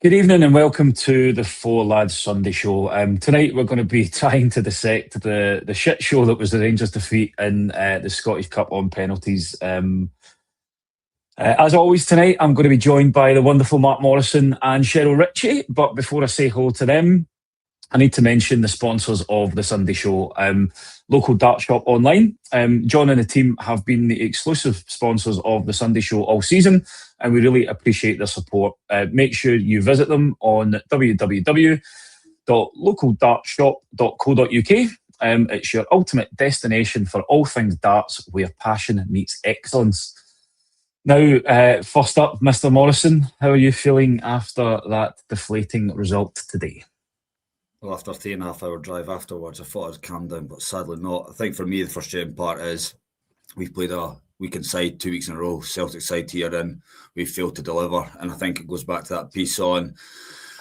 Good evening and welcome to the Four Lads Sunday Show. Tonight we're going to be trying to dissect the shit show that was the Rangers' defeat in the Scottish Cup on penalties. As always tonight, I'm going to be joined by the wonderful Mark Morrison and Cheryl Ritchie. But before I say hello to them, I need to mention the sponsors of the Sunday Show. Local Dart Shop Online. John and the team have been the exclusive sponsors of the Sunday Show all season, and we really appreciate their support. Make sure you visit them on www.localdartshop.co.uk. It's your ultimate destination for all things darts, where passion meets excellence. Now, first up, Mr. Morrison, how are you feeling after that deflating result today? Well, after a 3.5 hour drive afterwards, I thought I'd calm down, but sadly not. I think for me, the frustrating part is we've played a weekend side 2 weeks in a row, Celtic side here, and we failed to deliver. And I think it goes back to that piece on,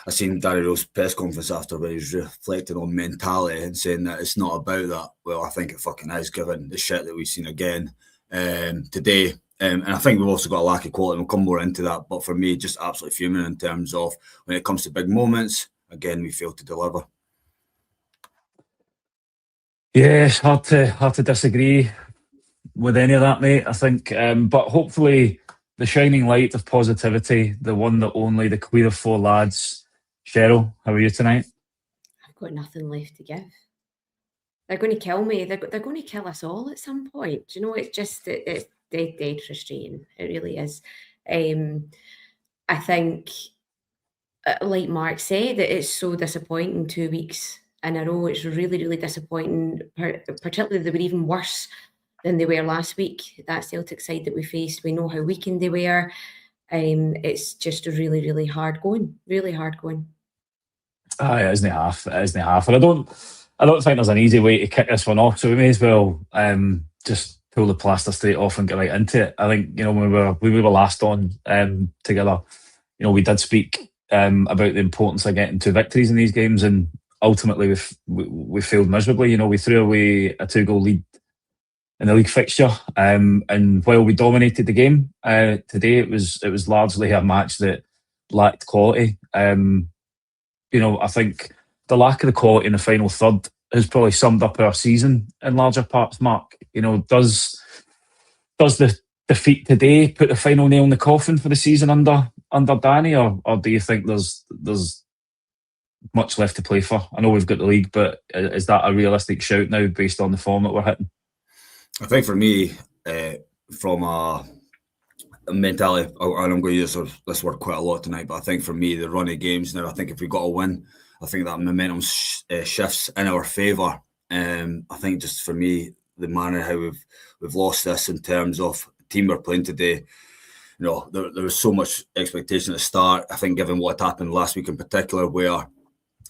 I seen Darry Rowe's press conference after where he was reflecting on mentality and saying that it's not about that. Well, I think it fucking is, given the shit that we've seen again today. And I think we've also got a lack of quality. We'll come more into that. But for me, just absolutely fuming in terms of when it comes to big moments, again, we failed to deliver. Yeah, it's hard to disagree with any of that, mate. I think, but hopefully the shining light of positivity, the one that only the queer of four lads. Cheryl, how are you tonight? I've got nothing left to give. They're going to kill me. They're going to kill us all at some point. Do you know, it's just it's dead frustrating. It really is. I think, like Mark said, that it's so disappointing 2 weeks in a row. It's really, really disappointing. Particularly, they were even worse than they were last week. That Celtic side that we faced, we know how weakened they were. It's just really, really hard going. Really hard going. It isn't half. It isn't half. And I don't think there's an easy way to kick this one off. So we may as well just pull the plaster straight off and get right into it. I think, you know, when we were last on together, you know, we did speak about the importance of getting 2 victories in these games, and ultimately we failed miserably. You know, we threw away a 2-goal lead in the league fixture, and while we dominated the game today, it was largely a match that lacked quality. You know, I think the lack of the quality in the final third has probably summed up our season in larger parts. Mark, you know, does the defeat today put the final nail in the coffin for the season under Danny, or do you think there's much left to play for? I know we've got the league, but is that a realistic shout now based on the form that we're hitting? I think for me, from a mentality, and I'm going to use this word quite a lot tonight, but I think for me, the run of games now, I think if we got a win, I think that momentum shifts in our favour. I think just for me, the manner how we've lost this in terms of the team we're playing today, you know, there was so much expectation at the start. I think given what happened last week in particular, where,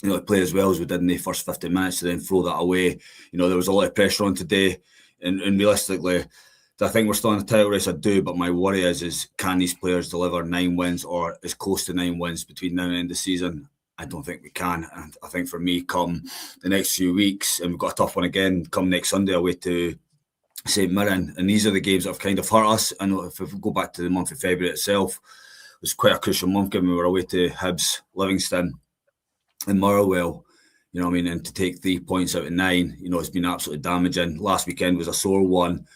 you know, play as well as we did in the first 50 minutes to then throw that away, you know, there was a lot of pressure on today. And realistically, do I think we're still in the title race? I do, but my worry is can these players deliver 9 wins or as close to 9 wins between now and the end of the season? I don't think we can. And I think for me, come the next few weeks, and we've got a tough one again, come next Sunday away to St Mirren, and these are the games that have kind of hurt us. I know if we go back to the month of February itself, it was quite a crucial month given we were away to Hibs, Livingston and Motherwell. You know what I mean? And to take 3 points out of 9, you know, it's been absolutely damaging. Last weekend was a sore one.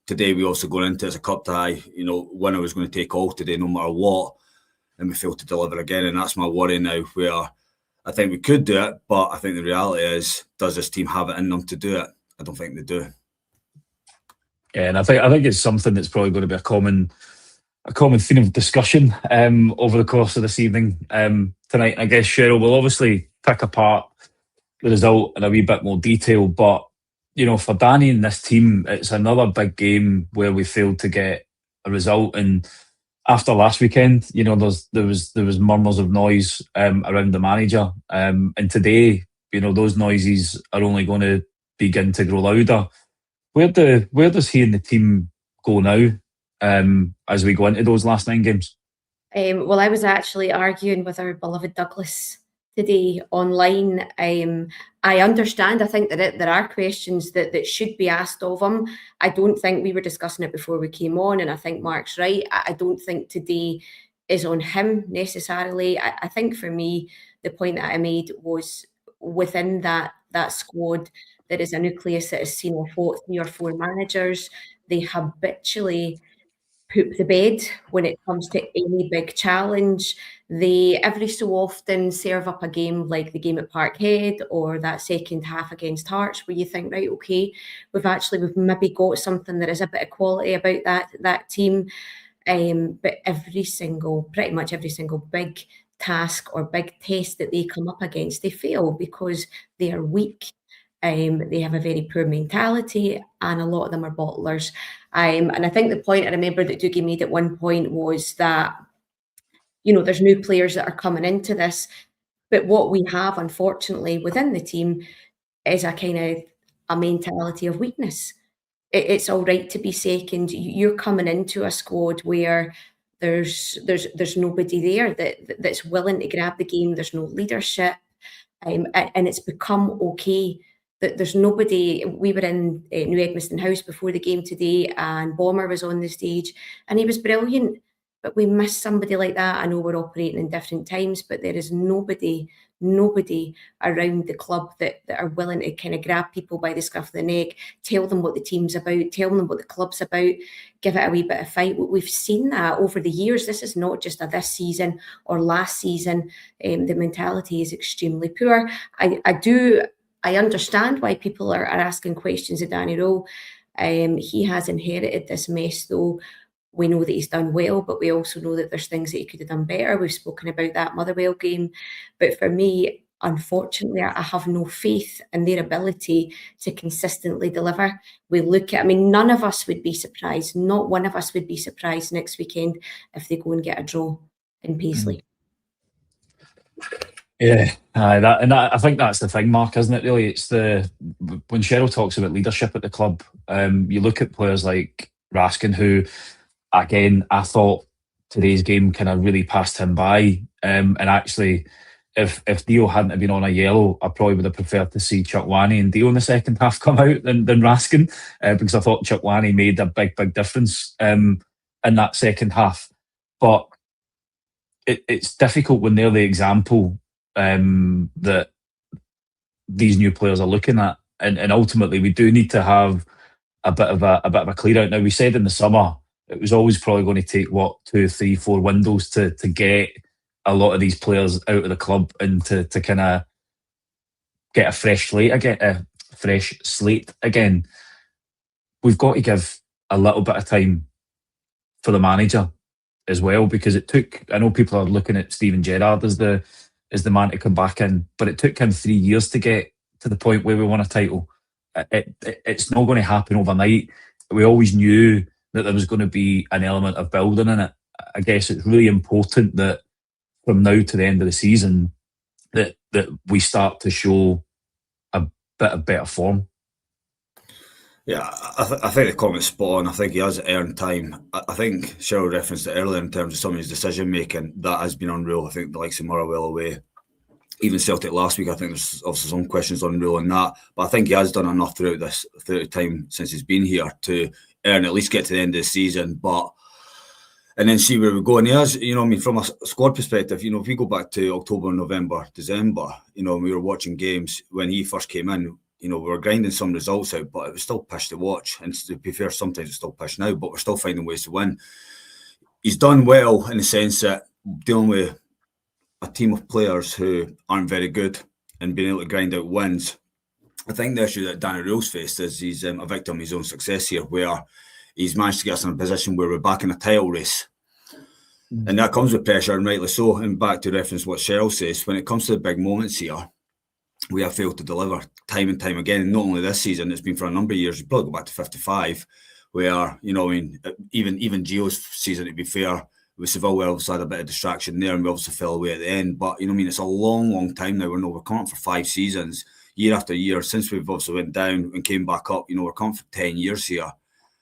Today we also go into it as a cup tie. You know, winner was going to take all today no matter what. And we failed to deliver again. And that's my worry now, where I think we could do it, but I think the reality is, does this team have it in them to do it? I don't think they do. Yeah, and I think it's something that's probably going to be a common theme of discussion over the course of this evening tonight. I guess Cheryl will obviously pick apart the result in a wee bit more detail, but you know, for Danny and this team, it's another big game where we failed to get a result. And after last weekend, you know, there was murmurs of noise around the manager, and today, you know, those noises are only going to begin to grow louder. Where does he and the team go now as we go into those last 9 games? Well, I was actually arguing with our beloved Douglas today online. I understand. I think that there are questions that should be asked of him. I don't think we were discussing it before we came on, and I think Mark's right. I don't think today is on him necessarily. I think for me, the point that I made was within that squad, there is a nucleus that has seen off 3 or 4 managers. They habitually poop the bed when it comes to any big challenge. They every so often serve up a game like the game at Parkhead or that second half against Hearts, where you think, right, okay, we've maybe got something, there is a bit of quality about that team. But pretty much every single big task or big test that they come up against, they fail because they are weak. They have a very poor mentality, and a lot of them are bottlers. And I think the point I remember that Dougie made at one point was that, there's new players that are coming into this, but what we have, unfortunately, within the team is a kind of a mentality of weakness. It's all right to be second. You're coming into a squad where there's nobody there that's willing to grab the game. There's no leadership, and it's become okay that there's nobody. We were in New Edmiston House before the game today, and Bomber was on the stage, and he was brilliant. But we miss somebody like that. I know we're operating in different times, but there is nobody around the club that are willing to kind of grab people by the scruff of the neck, tell them what the team's about, tell them what the club's about, give it a wee bit of fight. We've seen that over the years. This is not just a this season or last season. The mentality is extremely poor. I understand why people are asking questions of Danny Rowe. He has inherited this mess, though. We know that he's done well, but we also know that there's things that he could have done better. We've spoken about that Motherwell game. But for me, unfortunately, I have no faith in their ability to consistently deliver. None of us would be surprised. Not one of us would be surprised next weekend if they go and get a draw in Paisley. Yeah, I think that's the thing, Mark, isn't it? Really, it's when Cheryl talks about leadership at the club. You look at players like Raskin, who, again, I thought today's game kind of really passed him by. And actually, if Dio hadn't have been on a yellow, I probably would have preferred to see Chukwani and Dio in the second half come out than Raskin, because I thought Chukwani made a big difference in that second half. But it's difficult when they're the example that these new players are looking at, and ultimately we do need to have a bit of a clear out. Now, we said in the summer it was always probably going to take 2, 3, 4 windows to get a lot of these players out of the club and to kind of get a fresh slate again. We've got to give a little bit of time for the manager as well, because it took, I know people are looking at Steven Gerrard as the man to come back in, but it took him 3 years to get to the point where we won a title. It's not going to happen overnight. We always knew that there was going to be an element of building in it. I guess it's really important that from now to the end of the season that we start to show a bit of better form. Yeah, I think the comment's spot on. I think he has earned time. I think Cheryl referenced it earlier in terms of some of his decision making. That has been unreal. I think the likes of Motherwell away, even Celtic last week, I think there's obviously some questions unreal on that. But I think he has done enough throughout the time since he's been here to earn at least get to the end of the season. And then see where we go. And he has, from a squad perspective, if we go back to October, November, December, we were watching games when he first came in. We were grinding some results out, but it was still pish to watch. And to be fair, sometimes it's still pish now, but we're still finding ways to win. He's done well in the sense that dealing with a team of players who aren't very good and being able to grind out wins. I think the issue that Danny Rose faced is he's a victim of his own success here, where he's managed to get us in a position where we're back in a title race. And that comes with pressure, and rightly so. And back to reference what Cheryl says, when it comes to the big moments here, we have failed to deliver time and time again. And not only this season, it's been for a number of years. You probably go back to 55, where, even Gio's season, to be fair, with Seville, we obviously had a bit of distraction there, and we obviously fell away at the end. But, it's a long, long time now. We're coming up for 5 seasons, year after year, since we've obviously went down and came back up. We're coming for 10 years here.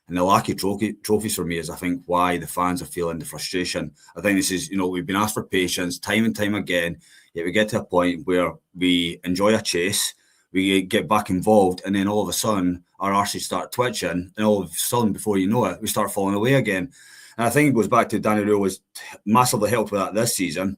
And the lack of trophies for me is, I think, why the fans are feeling the frustration. I think this is, we've been asked for patience time and time again, yet we get to a point where we enjoy a chase, we get back involved, and then all of a sudden our arses start twitching, and all of a sudden, before you know it, we start falling away again. And I think it goes back to Danny Rule was massively helped with that this season.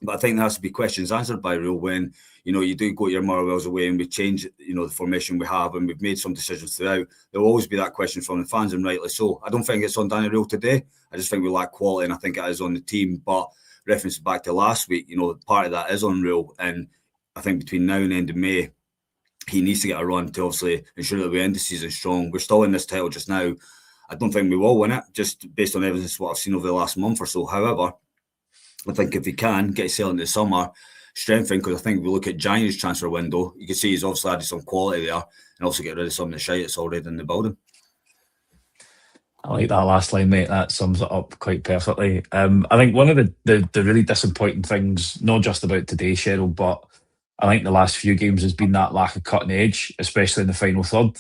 But I think there has to be questions answered by Rule when, you do go your Motherwells away and we change, the formation we have, and we've made some decisions throughout. There will always be that question from the fans, and rightly so. I don't think it's on Danny Rule today. I just think we lack quality, and I think it is on the team. But reference back to last week, part of that is on Rule. And I think between now and the end of May, he needs to get a run to obviously ensure that we end the season strong. We're still in this title just now. I don't think we will win it, just based on evidence what I've seen over the last month or so. However, I think if we can get sail into the summer, strengthen, because I think if we look at January's transfer window, you can see he's obviously added some quality there, and also get rid of some of the shite that's already in the building. I like that last line, mate. That sums it up quite perfectly. I think one of the really disappointing things, not just about today, Cheryl, but I think the last few games has been that lack of cutting edge, especially in the final third.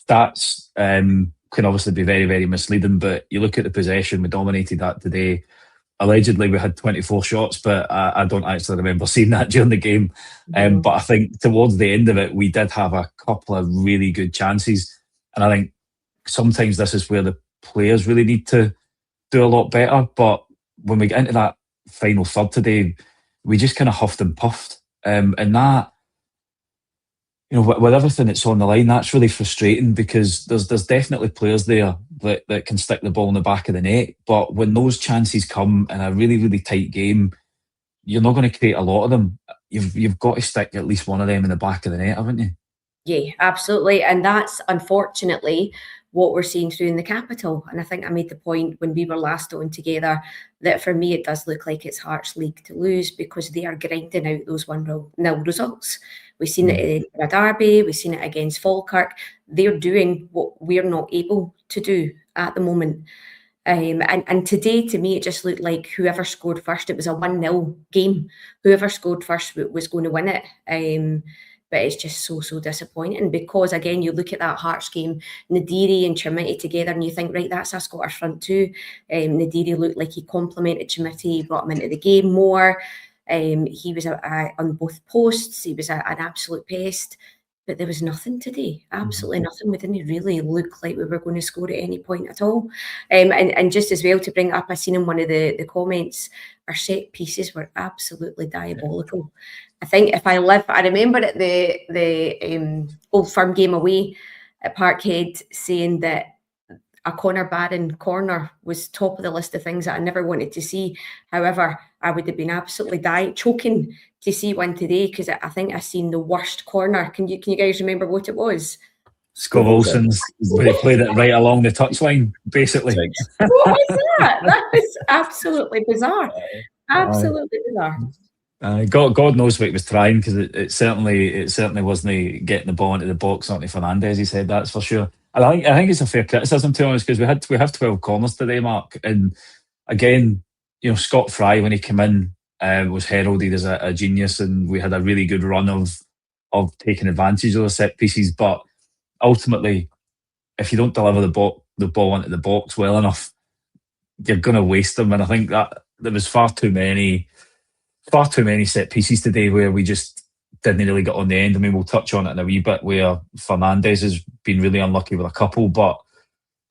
Stats can obviously be very, very misleading, but you look at the possession, we dominated that today. Allegedly, we had 24 shots, but I don't actually remember seeing that during the game. But I think towards the end of it, we did have a couple of really good chances. And I think sometimes this is where the players really need to do a lot better. But when we get into that final third today, we just kind of huffed and puffed. And that, with everything that's on the line, that's really frustrating, because there's definitely players there that can stick the ball in the back of the net. But when those chances come in a really, really tight game, you're not going to create a lot of them. You've got to stick at least one of them in the back of the net, haven't you? Yeah, absolutely. And that's unfortunately what we're seeing through in the capital. And I think I made the point when we were last on together that for me, it does look like it's Hearts' league to lose, because they are grinding out those 1-0 results. We've seen it in a derby. We've seen it against Falkirk. They're doing what we're not able to do at the moment. And today, to me, it just looked like whoever scored first, it was a 1-0 game. Whoever scored first was going to win it. But it's just so disappointing, because, again, you look at that Hearts game, Nadiri and Chermiti together, and you think, right, that's a Scottish front too. Nadiri looked like he complemented Chermiti, he brought him into the game more. He was on both posts. He was an absolute pest. But there was nothing today. Absolutely nothing. We didn't really look like we were going to score at any point at all. And just as well to bring it up, I seen in one of the comments, our set pieces were absolutely diabolical. I think I remember at the Old Firm game away at Parkhead saying that a Conor Barron corner was top of the list of things that I never wanted to see. However, I would have been absolutely choking to see one today, because I think I seen the worst corner. Can you guys remember what it was? Scott Olsen's, where he played it right along the touchline, basically. What was that? That was absolutely bizarre. Absolutely bizarre. God knows what he was trying, because it certainly wasn't getting the ball into the box, not Fernandez. He said, that's for sure. And I think it's a fair criticism, to be honest, because we have 12 corners today, Mark. And again, Scott Fry, when he came in, was heralded as a genius, and we had a really good run of taking advantage of the set pieces. But ultimately, if you don't deliver the ball into the box well enough, you're going to waste them. And I think that there was far too many set pieces today where we just didn't really get on the end. I mean, we'll touch on it in a wee bit, where Fernandez has been really unlucky with a couple, but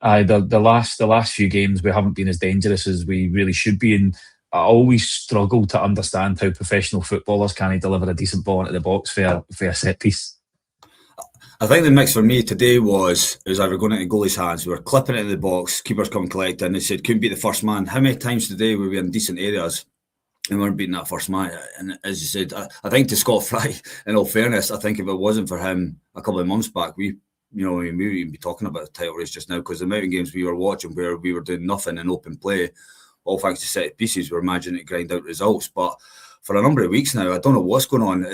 the last few games we haven't been as dangerous as we really should be. And I always struggle to understand how professional footballers can't deliver a decent ball into the box for a set piece. I think the mix for me today was either going into goalie's hands, we were clipping it in the box, keepers come collect, and they said couldn't beat the first man. How many times today were we in decent areas and weren't beating that first man? And as you said, I think to Scott Fry, in all fairness, I think if it wasn't for him a couple of months back, we wouldn't even be talking about the title race just now, because the amount of games we were watching where we were doing nothing in open play, all thanks to set pieces, we're managing to grind out results. But for a number of weeks now, I don't know what's going on.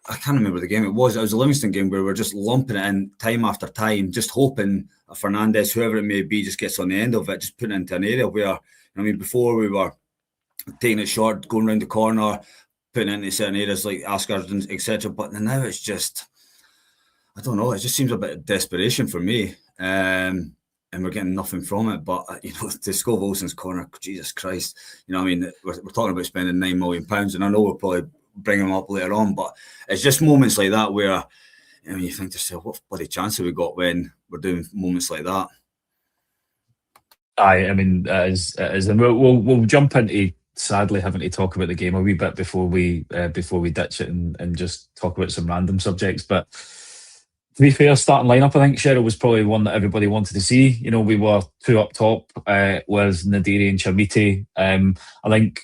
I can't remember the game. It was a Livingston game where we're just lumping it in time after time, just hoping Fernandez, whoever it may be, just gets on the end of it, just putting it into an area where, before we were taking it short, going around the corner, putting it into certain areas like Askers, etc. But now it's just, I don't know, it just seems a bit of desperation for me. And we're getting nothing from it. But, to Scott Olsen's corner, Jesus Christ, we're talking about spending £9 million, and I know we'll probably bring him up later on, but it's just moments like that where you think to yourself, what bloody chance have we got when we're doing moments like that? Aye, I mean, it is, and we'll jump into sadly having to talk about the game a wee bit before we ditch it and just talk about some random subjects. But to be fair, starting lineup, I think Cheryl was probably one that everybody wanted to see. You know, we were two up top with Nadiri and Chamiti. I think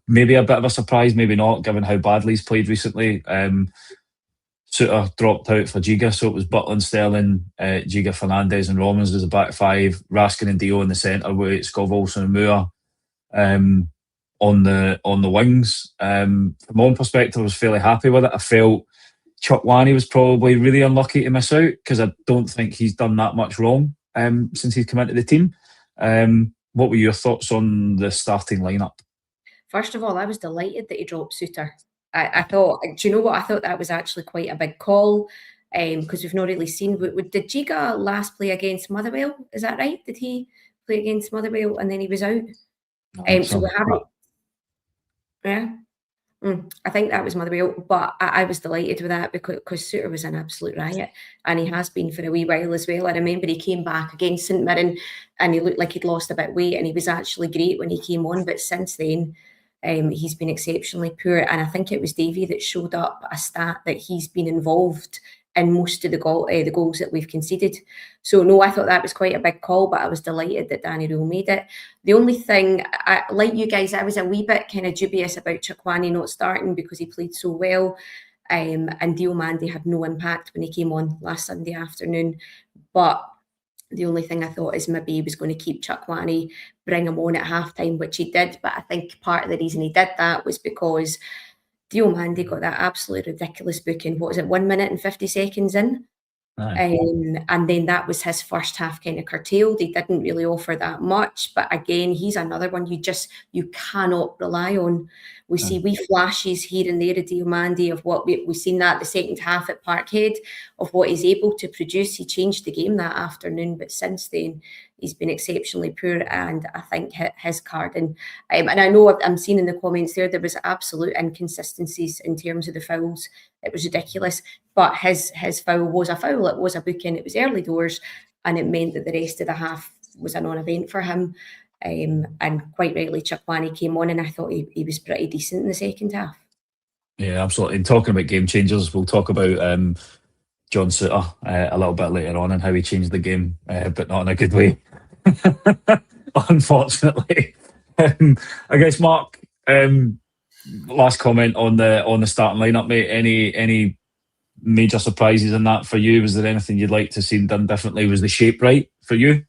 maybe a bit of a surprise, maybe not, given how badly he's played recently. Suter dropped out for Giga, so it was Butland, Sterling, Giga, Fernandez, and Romans as a back five. Raskin and Dio in the centre with Scov, Olsen, and Moore on the wings. From my own perspective, I was fairly happy with it. I felt Chukwani was probably really unlucky to miss out because I don't think he's done that much wrong since he's come into the team. What were your thoughts on the starting lineup? First of all, I was delighted that he dropped Suter. I thought, do you know what? I thought that was actually quite a big call because we've not really seen. Did Giga last play against Motherwell? Is that right? Did he play against Motherwell and then he was out? So we haven't. Yeah. I think that was Motherwell, but I was delighted with that because Suter was an absolute riot, and he has been for a wee while as well. I remember he came back against St Mirren and he looked like he'd lost a bit of weight, and he was actually great when he came on, but since then he's been exceptionally poor. And I think it was Davy that showed up a stat that he's been involved in most of the goals that we've conceded. So no, I thought that was quite a big call, but I was delighted that Danny Rule made it. The only thing, like you guys, I was a wee bit kind of dubious about Chukwani not starting because he played so well, and Diomande had no impact when he came on last Sunday afternoon. But the only thing I thought is maybe he was going to keep Chukwani, bring him on at halftime, which he did. But I think part of the reason he did that was because Diomande got that absolutely ridiculous booking. What was it, 1 minute and 50 seconds in? And then that was his first half kind of curtailed. He didn't really offer that much. But again, he's another one you cannot rely on. We see wee flashes here and there of Diomande of what we've seen that the second half at Parkhead of what he's able to produce. He changed the game that afternoon, but since then he's been exceptionally poor, and I think hit his card. And I know I'm seeing in the comments there was absolute inconsistencies in terms of the fouls. It was ridiculous, but his foul was a foul. It was a booking. It was early doors, and it meant that the rest of the half was a non-event for him. And quite rightly, Chukwani came on, and I thought he was pretty decent in the second half. Yeah, absolutely. And talking about game changers, we'll talk about John Suter a little bit later on and how he changed the game, but not in a good way, unfortunately. I guess, Mark, last comment on the starting lineup, mate. Any major surprises in that for you? Was there anything you'd like to see done differently? Was the shape right for you?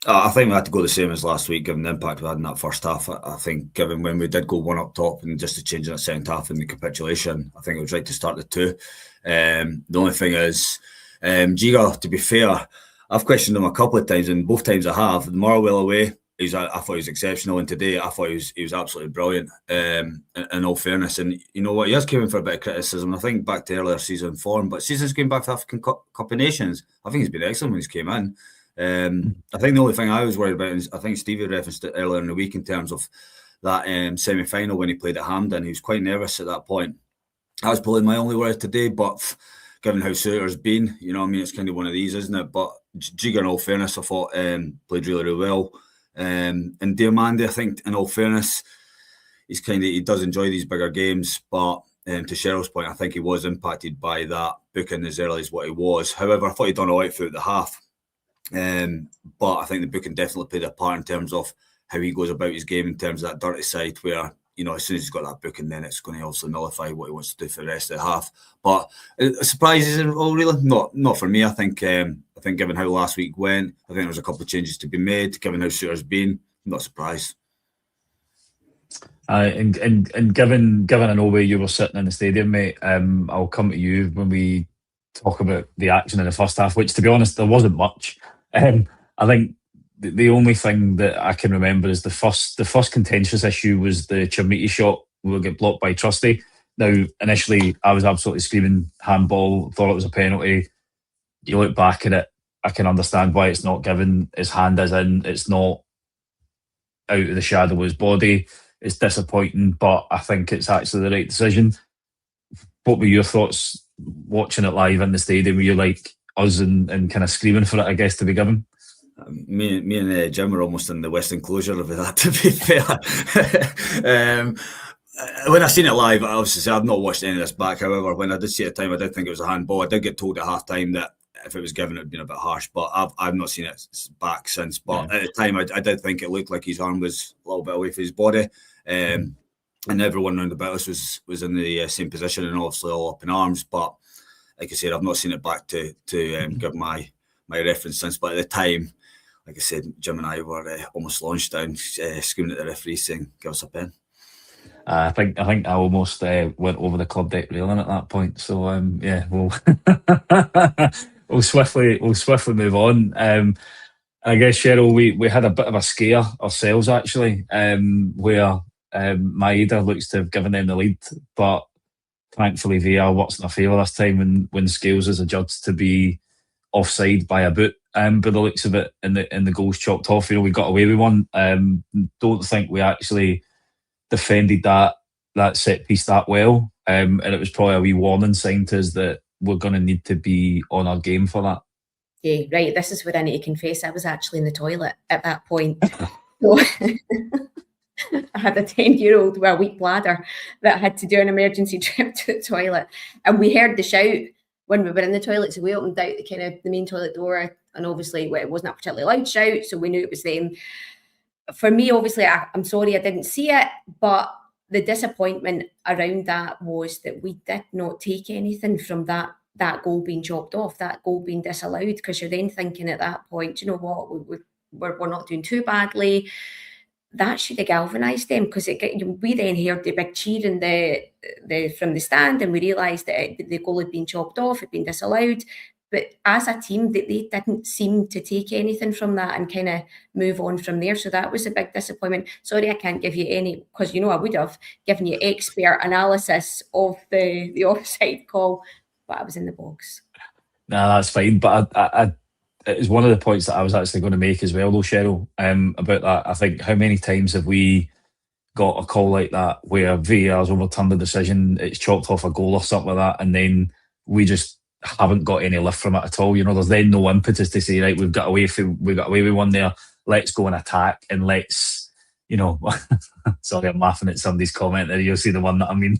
I think we had to go the same as last week, given the impact we had in that first half. I think, given when we did go one up top and just the change in the second half and the capitulation, I think it was right to start the two. The only thing is, Giga, to be fair, I've questioned him a couple of times, and both times I have. The Marwell away, I thought he was exceptional, and today I thought he was absolutely brilliant. In all fairness, and you know what, he has came in for a bit of criticism. I think back to earlier season form, but since he's came back to African Cup of Nations, I think he's been excellent when he's came in. I think the only thing I was worried about is I think Stevie referenced it earlier in the week in terms of that semi-final when he played at Hampden. He was quite nervous at that point. That was probably my only worry today, but given how Suter's been, you know what I mean, it's kind of one of these, isn't it? But Giga, in all fairness, I thought played really, really well. And Diomande, I think, in all fairness, he does enjoy these bigger games, but to Cheryl's point, I think he was impacted by that booking as early as what he was. However, I thought he'd done all right throughout the half. But I think the booking definitely played a part in terms of how he goes about his game in terms of that dirty side where, you know, as soon as he's got that booking, then it's going to also nullify what he wants to do for the rest of the half. But surprises, really not for me. I think given how last week went, I think there was a couple of changes to be made. Given how Suter's been, I'm not surprised. And given I know where you were sitting in the stadium, mate, I'll come to you when we talk about the action in the first half, which, to be honest, there wasn't much. I think the only thing that I can remember is the first contentious issue was the Chamiti shot. We'll get blocked by Trusty. Now, initially, I was absolutely screaming handball, thought it was a penalty. You look back at it, I can understand why it's not given. His hand is in, it's not out of the shadow of his body. It's disappointing, but I think it's actually the right decision. What were your thoughts watching it live in the stadium? Were you like us and kind of screaming for it, I guess, to be given? Me and Jim are almost in the West enclosure of that, to be fair. When I seen it live, I obviously I've not watched any of this back. However, when I did see it at the time, I did think it was a handball. I did get told at half time that if it was given, it would have been a bit harsh. But I've not seen it back since. But at the time, I did think it looked like his arm was a little bit away from his body. And everyone round about us was in the same position and obviously all up in arms. But like I said, I've not seen it back to give my reference since. But at the time, like I said, Jim and I were almost launched down, screaming at the referee saying, "Give us a pen." I think I almost went over the club deck railing at that point. So yeah, we'll we'll swiftly move on. I guess, Cheryl, we had a bit of a scare ourselves actually, where Maeda looks to have given them the lead, but thankfully VAR works in their favour this time when Scales is adjudged to be offside by a boot. By the looks of it, and the goals chopped off. We got away with one. Don't think we actually defended that set piece that well, and it was probably a wee warning sign to us that we're going to need to be on our game for that. Yeah, right. This is where I need to confess I was actually in the toilet at that point. So I had a 10-year-old with a weak bladder that had to do an emergency trip to the toilet, and we heard the shout when we were in the toilet. So we opened out the main toilet door, and obviously it wasn't a particularly loud shout, so we knew it was them. For me, obviously, I'm sorry I didn't see it, but the disappointment around that was that we did not take anything from that goal being chopped off, that goal being disallowed, because you're then thinking at that point, you know what, we're not doing too badly. That should have galvanised them, because we then heard the big cheer from the stand, and we realised that the goal had been chopped off, had been disallowed. But as a team, they didn't seem to take anything from that and kind of move on from there. So that was a big disappointment. Sorry, I can't give you any, because I would have given you expert analysis of the offside call, but I was in the box. No, that's fine. But it was one of the points that I was actually going to make as well, though, Cheryl, about that. I think, how many times have we got a call like that where VAR's overturned the decision, it's chopped off a goal or something like that, and then we just haven't got any lift from it at all. There's then no impetus to say, right, we've got away with one there, let's go and attack, and let's, sorry, I'm laughing at somebody's comment there, you'll see the one that I mean.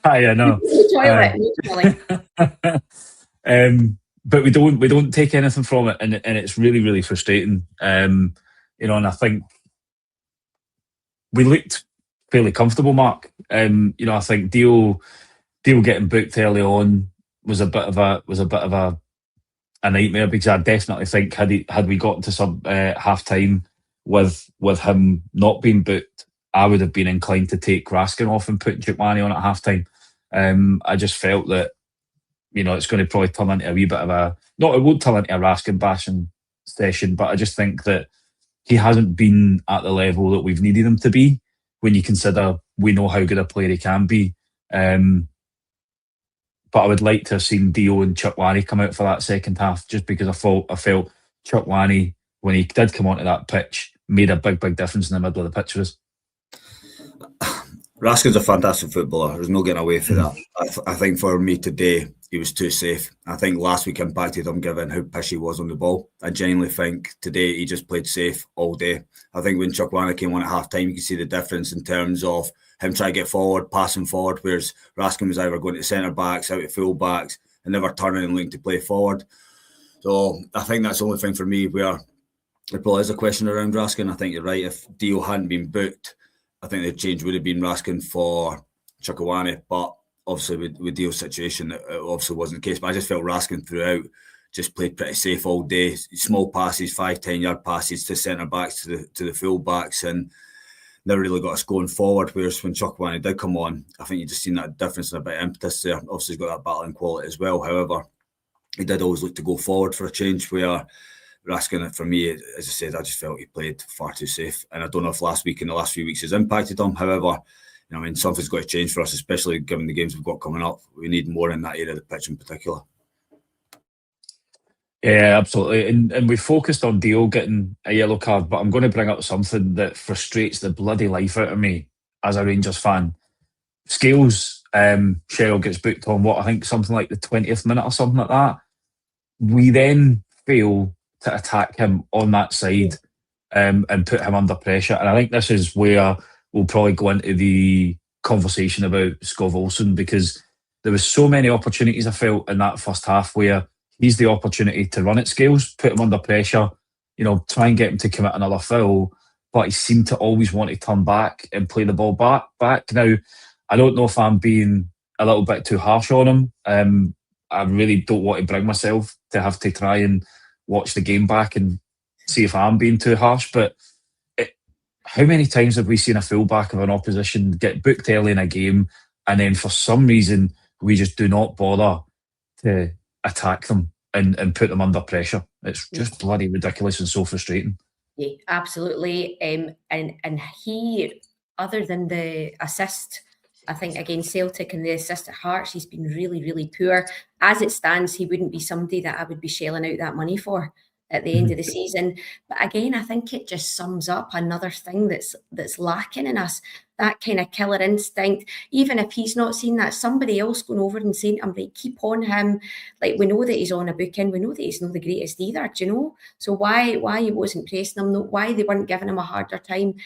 I know. But we don't take anything from it, and it's really, really frustrating. And I think we looked fairly comfortable, Mark. I think Deal getting booked early on was a bit of a nightmare, because I definitely think had we gotten to half time with him not being booked, I would have been inclined to take Raskin off and put Chukwani on at half time. I just felt that it's going to probably turn into a wee bit of it won't turn into a Raskin bashing session, but I just think that he hasn't been at the level that we've needed him to be, when you consider we know how good a player he can be. But I would like to have seen Dio and Chukwani come out for that second half, just because I felt Chukwani, when he did come onto that pitch, made a big, big difference in the middle of the pitch for us. Raskin's a fantastic footballer. There's no getting away from that. I think for me today, he was too safe. I think last week impacted him, given how pish he was on the ball. I genuinely think today he just played safe all day. I think when Chukwani came on at half time, you can see the difference in terms of him trying to get forward, passing forward, whereas Raskin was either going to centre backs, out to full backs, and never turning and looking to play forward. So I think that's the only thing for me where there probably is a question around Raskin. I think you're right. If Dio hadn't been booked, I think the change would have been Raskin for Chukwani, but obviously with Dio's situation, it obviously wasn't the case. But I just felt Raskin throughout just played pretty safe all day. Small passes, 5-10 yard passes to centre backs, to the full backs, and never really got us going forward. Whereas when Chukwani did come on, I think you just seen that difference and a bit of impetus there. Obviously, he's got that battling quality as well. However, he did always look to go forward for a change, where Raskin, for me, as I said, I just felt he played far too safe. And I don't know if last week and the last few weeks has impacted him. However, something's got to change for us, especially given the games we've got coming up. We need more in that area of the pitch in particular. Yeah, absolutely. And we focused on Dio getting a yellow card, but I'm going to bring up something that frustrates the bloody life out of me as a Rangers fan. Scales Cheryl gets booked on what I think something like the 20th minute or something like that. We then fail to attack him on that side and put him under pressure. And I think this is where we'll probably go into the conversation about Scott Olsen, because there was so many opportunities I felt in that first half where he's the opportunity to run at scales, put him under pressure, try and get him to commit another foul, but he seemed to always want to turn back and play the ball back. Now, I don't know if I'm being a little bit too harsh on him. I really don't want to bring myself to have to try and watch the game back and see if I'm being too harsh, but how many times have we seen a fullback of an opposition get booked early in a game and then for some reason we just do not bother to attack them and put them under pressure? It's just bloody ridiculous and so frustrating. Yeah, absolutely. And he, other than the assist, I think against Celtic and the assist at Hearts, he's been really, really poor. As it stands, he wouldn't be somebody that I would be shelling out that money for at the end of the season. But again, I think it just sums up another thing that's lacking in us, that kind of killer instinct. Even if he's not seen that, somebody else going over and saying, I'm right, keep on him. Like, we know that he's on a booking. We know that he's not the greatest either, do you know? So why he wasn't pressing him, why they weren't giving him a harder time.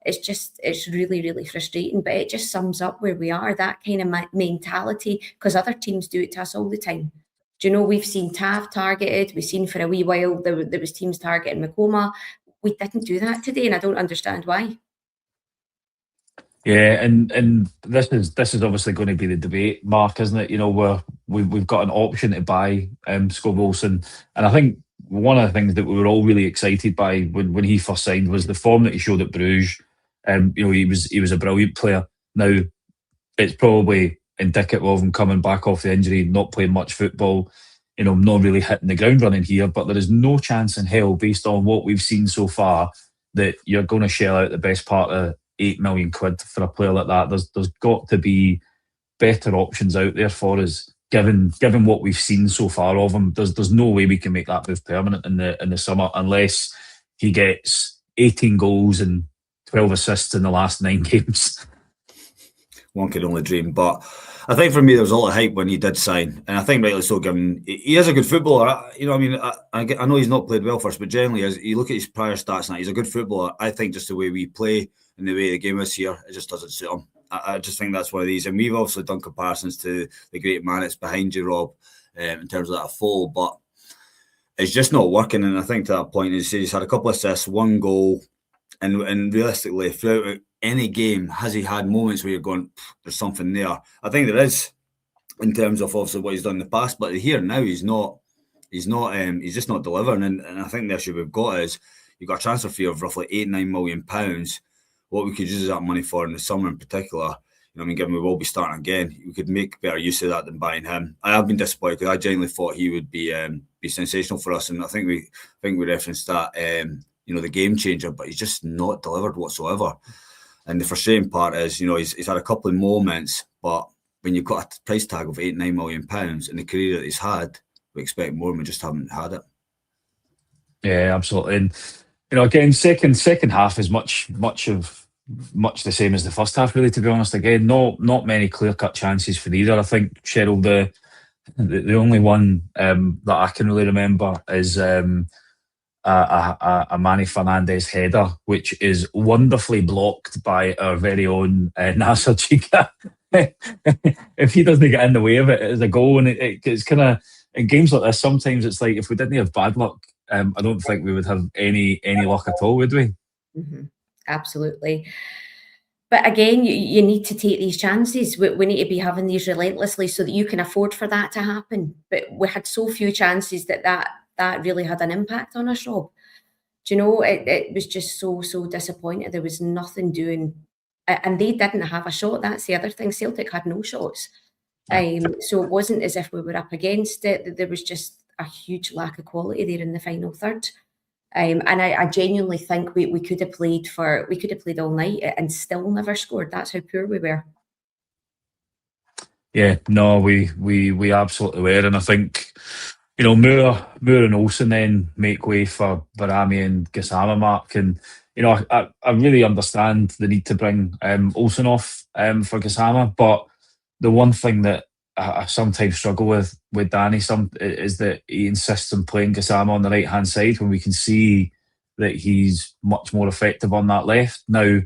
It's really, really frustrating, but it just sums up where we are, that kind of mentality, because other teams do it to us all the time. Do you know, we've seen Tav targeted, we've seen for a wee while there was teams targeting Makoma. We didn't do that today, and I don't understand why. Yeah, and this is obviously going to be the debate, Mark, isn't it? We've got an option to buy Scott Olsen, and I think one of the things that we were all really excited by when he first signed was the form that he showed at Bruges. He was a brilliant player. Now, it's probably indicative of him coming back off the injury, not playing much football, not really hitting the ground running here. But there is no chance in hell, based on what we've seen so far, that you're going to shell out the best part of £8 million for a player like that. There's got to be better options out there for us, given what we've seen so far of him. There's no way we can make that move permanent in the summer unless he gets 18 goals and 12 assists in the last 9 games. One could only dream. But I think for me, there was a lot of hype when he did sign. And I think rightly so, given he is a good footballer. I know he's not played well for us, but generally, as you look at his prior stats now, he's a good footballer. I think just the way we play and the way the game is here, it just doesn't suit him. I just think that's one of these. And we've also done comparisons to the great man that's behind you, Rob, in terms of that fall. But it's just not working. And I think to that point, he's had a couple of assists, 1 goal. And realistically, throughout any game, has he had moments where you're going, there's something there? I think there is, in terms of obviously what he's done in the past. But here now, he's just not delivering. And I think the issue we've got is you've got a transfer fee of roughly £8-9 million. What we could use that money for in the summer in particular, given we will be starting again, we could make better use of that than buying him. I have been disappointed because I genuinely thought he would be sensational for us, and I think we referenced that the game changer, but he's just not delivered whatsoever. And the frustrating part is, he's had a couple of moments, but when you've got a price tag of £8-9 million in the career that he's had, we expect more, and we just haven't had it. Yeah, absolutely. And again, second half is much the same as the first half, really, to be honest. Again, not many clear-cut chances for either. I think, Cheryl, the only one that I can really remember is a Manny Fernandez header, which is wonderfully blocked by our very own Nasser Chica. If he doesn't get in the way of it, it's a goal. And it's kind of, in games like this, sometimes it's like, if we didn't have bad luck, I don't think we would have any luck at all, would we? Mm-hmm. Absolutely. But again, you need to take these chances. We need to be having these relentlessly so that you can afford for that to happen. But we had so few chances that really had an impact on us, Rob. Do you know, it was just so disappointing. There was nothing doing, and they didn't have a shot. That's the other thing. Celtic had no shots. So it wasn't as if we were up against it. There was just a huge lack of quality there in the final third. And I genuinely think we could have played all night and still never scored. That's how poor we were. Yeah, no, we absolutely were, and I think Moore and Olsen then make way for Barami and Gassama, Mark, and I really understand the need to bring Olsen off for Gassama, but the one thing that I sometimes struggle with Danny is that he insists on playing Gassama on the right hand side when we can see that he's much more effective on that left. Now,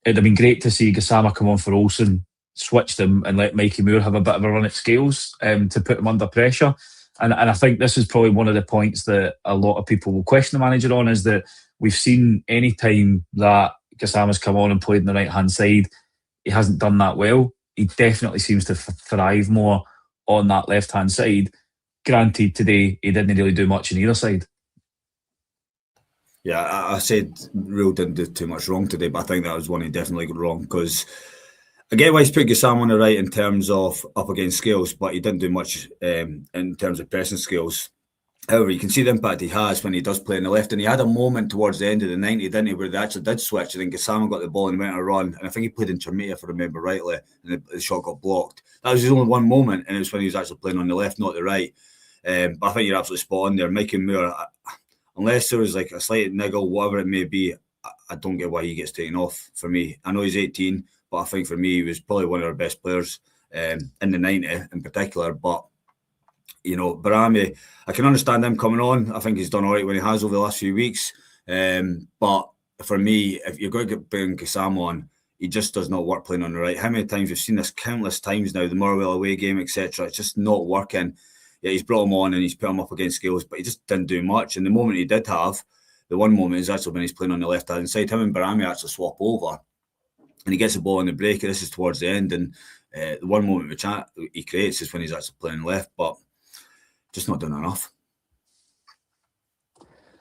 it'd have been great to see Gassama come on for Olsen, switch them, and let Mikey Moore have a bit of a run at Scales to put him under pressure. And I think this is probably one of the points that a lot of people will question the manager on, is that we've seen any time that Gassama's come on and played on the right hand side, he hasn't done that well. He definitely seems to thrive more on that left hand side. Granted, today he didn't really do much on either side. Yeah, I said Rule didn't do too much wrong today, but I think that was one he definitely got wrong, because I get why he's put Gassama on the right in terms of up against Scales, but he didn't do much in terms of pressing Scales. However, you can see the impact he has when he does play on the left, and he had a moment towards the end of the 90, didn't he, where they actually did switch. I think Gassama got the ball and went on a run, and I think he played in Chermita, if I remember rightly, and the shot got blocked. That was his only one moment, and it was when he was actually playing on the left, not the right. But I think you're absolutely spot on there. Mikey Moore, unless there was like a slight niggle, whatever it may be, I don't get why he gets taken off for me. I know he's 18, but I think for me, he was probably one of our best players in the 90 in particular. But, you know, Barami, I can understand him coming on. I think he's done all right when he has over the last few weeks. But for me, if you're going to bring Gassama on, he just does not work playing on the right. How many times we've seen this countless times now, the Morwell away game, etc. It's just not working. Yeah, he's brought him on and he's put him up against Scales, but he just didn't do much. And the moment he did have, the one moment is actually when he's playing on the left-hand side. Him and Barami actually swap over, and he gets the ball in the break. This is towards the end, and the one moment which he creates is when he's actually playing left, but just not doing enough.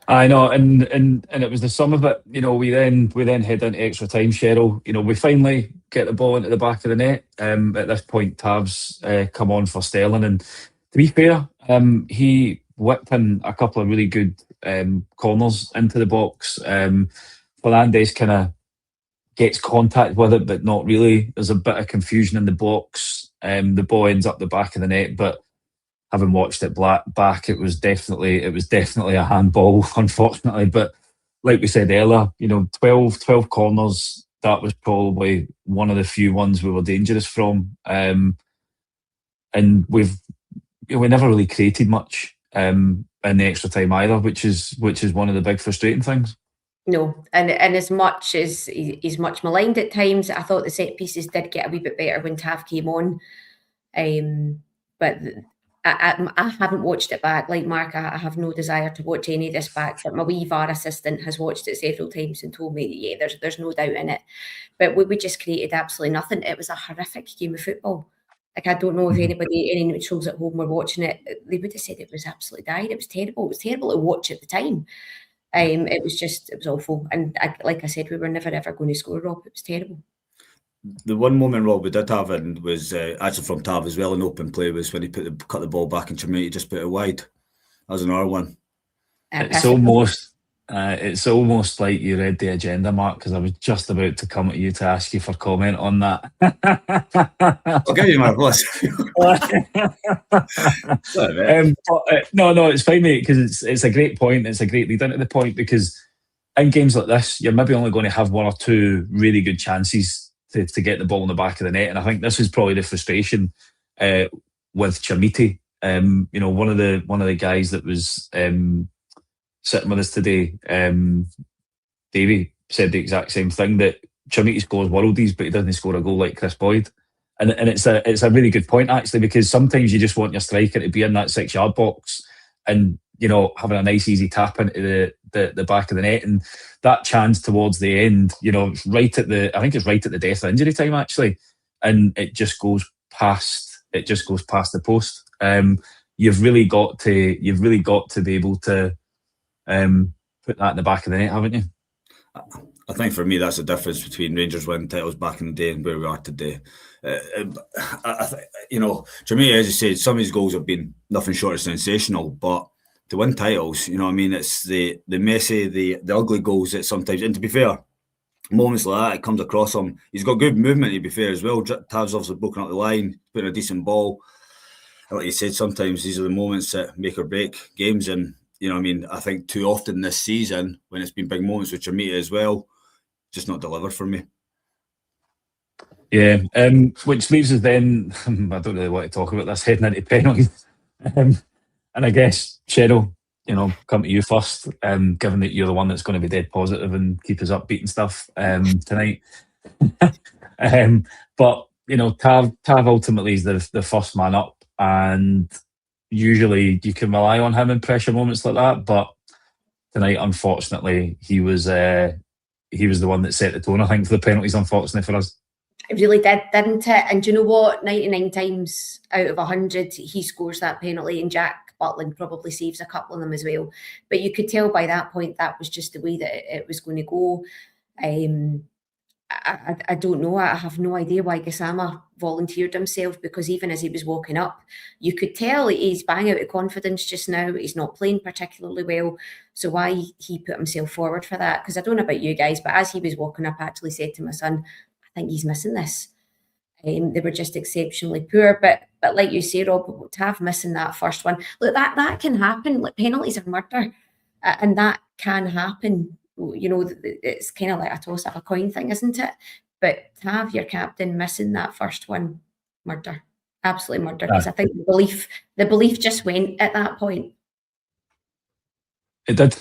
I know, and it was the sum of it. You know, we then head into extra time, Cheryl. You know, we finally get the ball into the back of the net. At this point, Tav's come on for Sterling, and to be fair, he whipped in a couple of really good corners into the box. Fernandez kind of gets contact with it, but not really. There's a bit of confusion in the box. The ball ends up the back of the net, but having watched it back, it was definitely a handball, unfortunately. But like we said earlier, you know, 12 corners. That was probably one of the few ones we were dangerous from, and we never really created much in the extra time either, which is one of the big frustrating things. No, and as much as he's much maligned at times, I thought the set pieces did get a wee bit better when Tav came on. But I haven't watched it back. Like Mark, I have no desire to watch any of this back, but my wee VAR assistant has watched it several times and told me, yeah, there's no doubt in it. But we just created absolutely nothing. It was a horrific game of football. Like, I don't know if any neutrals at home were watching it. They would have said it was absolutely dire. It was terrible. It was terrible to watch at the time. It was awful. And like I said, we were never ever going to score, Rob. It was terrible. The one moment, Rob, we did have, and was actually from Tav as well, an open play, was when he cut the ball back and Chermita just put it wide. That was another one. It's almost like you read the agenda, Mark, because I was just about to come at you to ask you for comment on that. I'll give you my plus. No, it's fine, mate, because it's a great point. It's a great lead into the point, because in games like this, you're maybe only going to have one or two really good chances to get the ball in the back of the net, and I think this is probably the frustration with Chermita. You know, one of the guys that was sitting with us today, Davey, said the exact same thing, that Chermita scores worldies, but he doesn't score a goal like Chris Boyd. And it's a really good point, actually, because sometimes you just want your striker to be in that 6-yard box and, you know, having a nice easy tap into the back of the net. And that chance towards the end, you know, I think it's right at the death of injury time, actually, and it just goes past the post. You've really got to be able to put that in the back of the net, haven't you? I think for me, that's the difference between Rangers winning titles back in the day and where we are today. You know, Chermita, as you said, some of his goals have been nothing short of sensational, but to win titles, you know what I mean, it's the messy, the ugly goals that sometimes, and to be fair, moments like that, it comes across him. He's got good movement, to be fair, as well. Tav's obviously broken up the line, putting a decent ball. And like you said, sometimes these are the moments that make or break games. And, you know what I mean, I think too often this season, when it's been big moments with Chermita as well, just not delivered for me. Yeah, which leaves us then. I don't really want to talk about this heading into penalties, and I guess Cheryl, come to you first. Given that you're the one that's going to be dead positive and keep us upbeat and stuff tonight. But Tav ultimately is the first man up, and usually you can rely on him in pressure moments like that. But tonight, unfortunately, he was the one that set the tone, I think, for the penalties, unfortunately for us. It really did, didn't it? And do you know what? 99 times out of 100, he scores that penalty, and Jack Butland probably saves a couple of them as well. But you could tell by that point that was just the way that it was going to go. I don't know. I have no idea why Gassama volunteered himself, because even as he was walking up, you could tell he's bang out of confidence just now. He's not playing particularly well. So why he put himself forward for that? Because I don't know about you guys, but as he was walking up, I actually said to my son, I think he's missing this. They were just exceptionally poor. But like you say, Rob, Tav missing that first one, look, that can happen. Like, penalties are murder, and that can happen. It's kind of like a toss up a coin thing, isn't it? But Tav, your captain, missing that first one, murder, absolutely murder. Because I think the belief just went at that point. It did,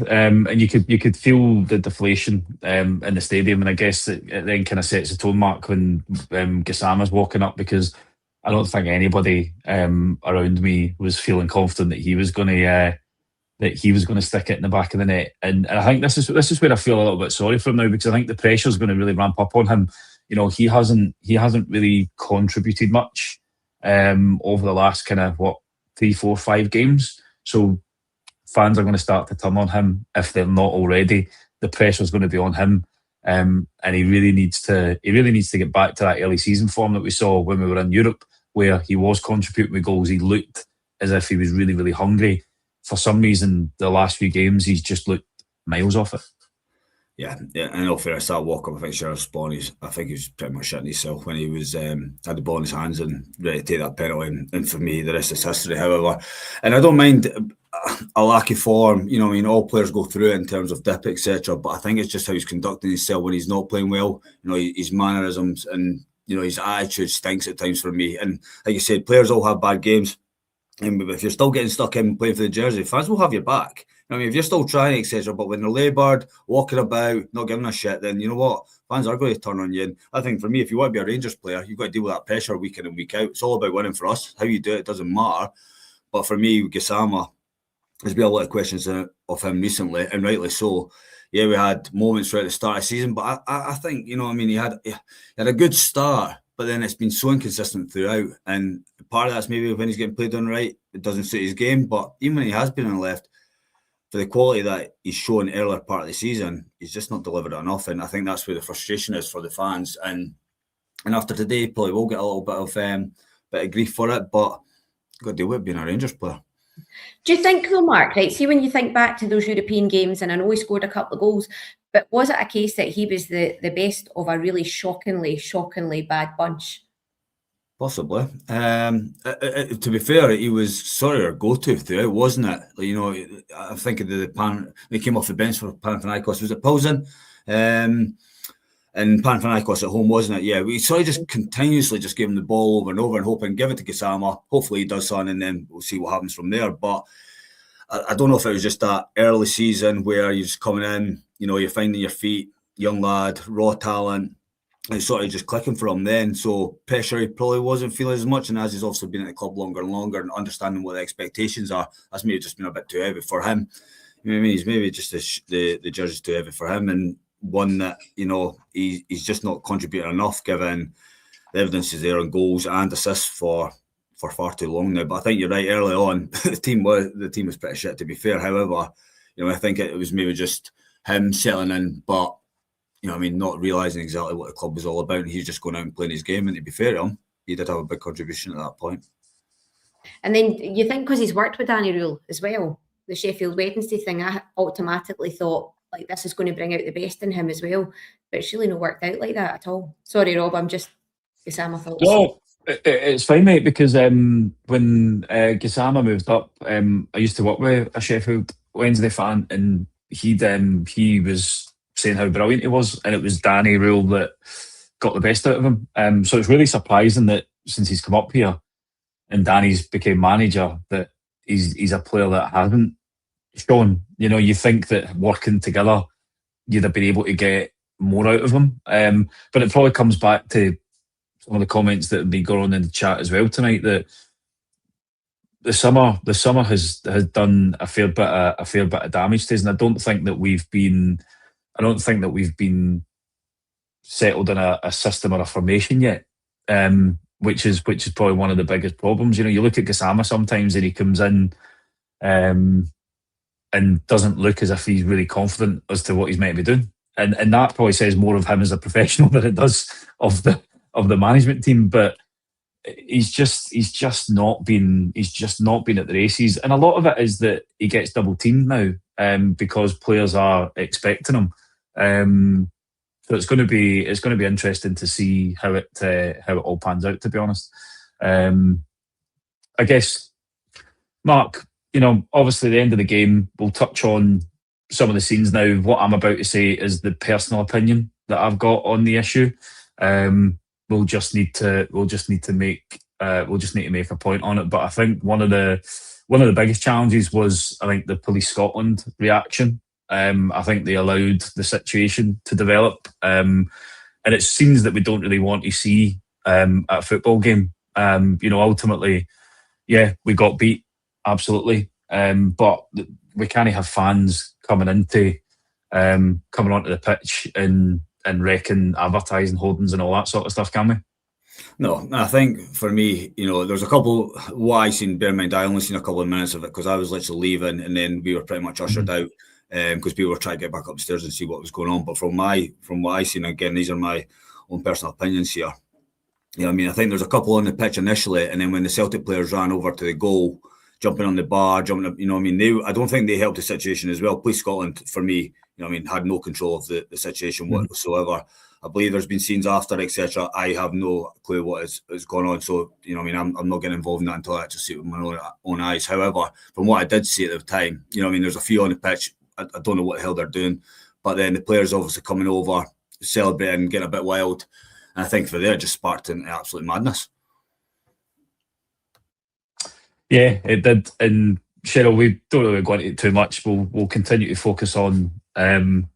and you could feel the deflation in the stadium, and I guess it then kind of sets the tone mark when Gassama's walking up, because I don't think anybody around me was feeling confident that he was going to stick it in the back of the net, and I think this is where I feel a little bit sorry for him now, because I think the pressure is going to really ramp up on him. He hasn't really contributed much over the last kind of 3, 4, 5 games, so fans are going to start to turn on him if they're not already. The pressure is going to be on him, and he really needs to get back to that early season form that we saw when we were in Europe, where he was contributing with goals. He looked as if he was really, really hungry. For some reason, the last few games, he's just looked miles off it. Yeah. In all fairness, that walk up, I think Sheriff Spawn, I think he was pretty much shitting himself when he was had the ball in his hands and ready to take that penalty. And for me, the rest is history. However, and I don't mind a lack of form. All players go through it in terms of dip, etc. But I think it's just how he's conducting himself when he's not playing well. His mannerisms and his attitude stinks at times for me. And like you said, players all have bad games. And if you're still getting stuck in playing for the jersey, fans will have your back. If you're still trying, etc., but when they're laboured, walking about, not giving a shit, then you know what? Fans are going to turn on you. And I think for me, if you want to be a Rangers player, you've got to deal with that pressure week in and week out. It's all about winning for us. How you do it doesn't matter. But for me, Gassama, there's been a lot of questions of him recently, and rightly so. Yeah, we had moments throughout the start of the season, but I think, he had a good start, but then it's been so inconsistent throughout. And part of that's maybe when he's getting played on right, it doesn't suit his game. But even when he has been on the left, for the quality that he's shown earlier part of the season, he's just not delivered enough. And I think that's where the frustration is for the fans. And after today, he probably will get a little bit of grief for it, but got to deal with being a Rangers player. Do you think, though, Mark, right, see when you think back to those European games, and I know he scored a couple of goals, but was it a case that he was the best of a really shockingly bad bunch? Possibly. To be fair, he was sort of our go-to throughout, wasn't it? I think he came off the bench for Panathinaikos. Was it Olsen? And Panathinaikos at home, wasn't it? Yeah, we sort of just continuously just give him the ball over and over and hoping, give it to Gassama. Hopefully he does something, and then we'll see what happens from there. But I don't know if it was just that early season where you're just coming in, you're finding your feet, young lad, raw talent. It's sort of just clicking for him then. So pressure he probably wasn't feeling as much, and as he's also been at the club longer and longer and understanding what the expectations are, that's maybe just been a bit too heavy for him. He's maybe just the jersey's too heavy for him, and one that he's just not contributing enough given the evidence is there on goals and assists for far too long now. But I think you're right. Early on, the team was pretty shit, to be fair. However, I think it was maybe just him settling in, but not realising exactly what the club was all about. And he's just going out and playing his game. And to be fair to him, he did have a big contribution at that point. And then you think because he's worked with Danny Rule as well, the Sheffield Wednesday thing, I automatically thought, like, this is going to bring out the best in him as well. But it's really not worked out like that at all. Sorry, Rob, I'm just Gassama thoughts. No, it's fine, mate, because when Gassama moved up, I used to work with a Sheffield Wednesday fan, and he was saying how brilliant he was, and it was Danny Rule that got the best out of him. So it's really surprising that since he's come up here and Danny's became manager, that he's a player that hasn't shown. You know, you think that working together, you'd have been able to get more out of him. But it probably comes back to some of the comments that have been going on in the chat as well tonight, that the summer has done a fair bit of damage to us, and I don't think that we've been settled in a system or a formation yet. Which is probably one of the biggest problems. You know, you look at Gassama sometimes and he comes in and doesn't look as if he's really confident as to what he's meant to be doing. And that probably says more of him as a professional than it does of the management team. But he's just not been at the races. And a lot of it is that he gets double teamed now, because players are expecting him. So it's going to be interesting to see how it all pans out, to be honest. I guess, Mark, you know, obviously the end of the game, we'll touch on some of the scenes now. What I'm about to say is the personal opinion that I've got on the issue. We'll just need to make a point on it. But I think one of the biggest challenges was, I think, the Police Scotland reaction. I think they allowed the situation to develop, and it's scenes that we don't really want to see at a football game. You know, ultimately, yeah, we got beat, absolutely, but we can't have fans coming onto the pitch and wrecking advertising hoardings and all that sort of stuff, can we? No, I think for me, you know, there's a couple. What I seen, bear in mind, I only seen a couple of minutes of it because I was literally leaving, and then we were pretty much ushered out. Because people were trying to get back upstairs and see what was going on. But from what I seen, again, these are my own personal opinions here. You know, I mean, I think there's a couple on the pitch initially, and then when the Celtic players ran over to the goal, jumping on the bar, jumping up, you know, I mean, I don't think they helped the situation as well. Police Scotland, for me, you know, I mean, had no control of the situation whatsoever. I believe there's been scenes after, etc. I have no clue what is going on. So, you know, I mean, I'm not getting involved in that until I actually see it with my own eyes. However, from what I did see at the time, you know, I mean, there's a few on the pitch. I don't know what the hell they're doing, but then the players obviously coming over, celebrating, getting a bit wild, and I think for there it just sparked an absolute madness. Yeah, it did. And Cheryl, we don't really go into it too much. We'll continue to focus on the